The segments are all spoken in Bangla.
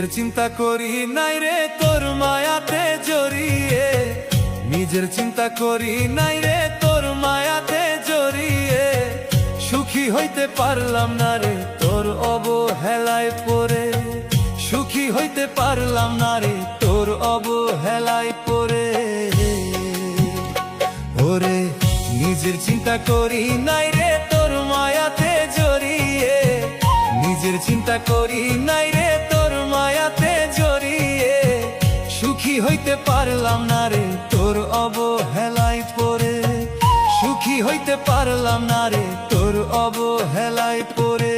নিজের চিন্তা করি নাই রে তোর মায়াতে জড়িয়ে, নিজের চিন্তা করি নাই রে তোর মায়াতে জড়িয়ে, সুখী হইতে পারলাম না রে তোর অবহেলায় পড়ে, সুখী হইতে পারলাম না রে তোর অবহেলায় পড়ে। ওরে নিজের চিন্তা করি নাই রে তোর মায়াতে জড়িয়ে, নিজের চিন্তা করি নাই রে তোর মায়াতে জড়িয়ে, সুখী হইতে পারলাম না রে তোর অবহেলায় পড়ে, সুখী হইতে পারলাম না রে তোর অবহেলায় পড়ে।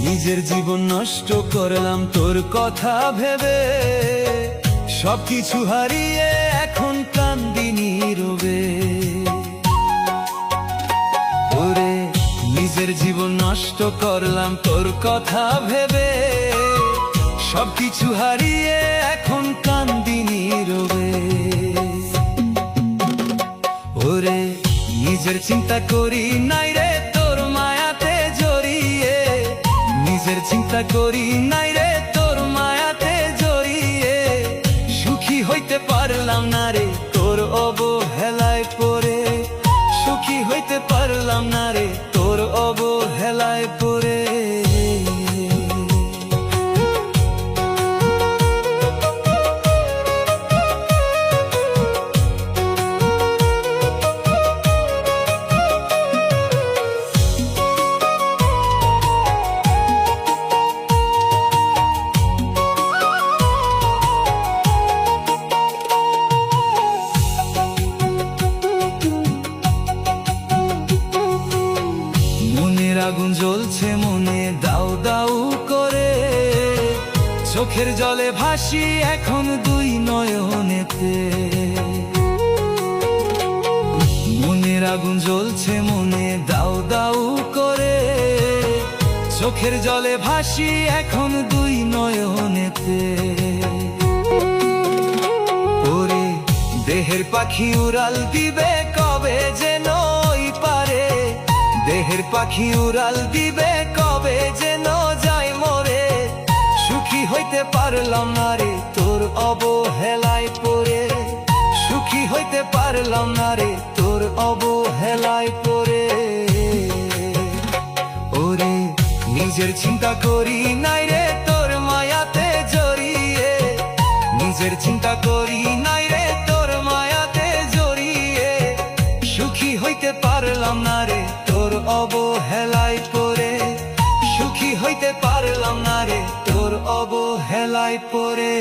নিজের জীবন নষ্ট করলাম তোর কথা ভেবে, সবকিছু হারিয়ে এখন কান্দি নীরবে। ওরে নিজের জীবন নষ্ট করলাম তোর কথা ভেবে, সবকিছু হারিয়ে এখন কান্দি নীরবে। ওরে নিজের চিন্তা করি নাই রে তোর মায়াতে জড়িয়ে, নিজের চিন্তা করি নাই রে তোর মায়াতে জড়িয়ে, সুখী হইতে পারলাম না রে তোর অবহেলায় পড়ে, সুখী হইতে পারলাম না রে তোর অবহেলায় পড়ে। আগুন জ্বলছে মনে দাউ দাউ করে, চোখের জলে ভাসি এখন দুই নয়নেতে। মনের আগুন জ্বলছে মনে দাউ দাউ করে, চোখের জলে ভাসি এখন দুই নয়নেতে। ওরে দেহের পাখি উড়াল দিবে কবে যেন পারে, দেহের পাখি উড়াল দিবে কবে যেন যাই মরে, সুখী হইতে পারলাম না রে তোর অবহেলায় পড়ে, সুখী হইতে পারলাম না রে তোর অবহেলায় পড়ে। ওরে নিজের চিন্তা করি নাই রে তোর মায়াতে জড়িয়ে, নিজের চিন্তা করি নাই রে তোর মায়াতে জড়িয়ে, সুখী হইতে পারলাম না রে তোর অবহেলায় পড়ে, সুখী হইতে পারলাম না রে তোর অবহেলায় পড়ে।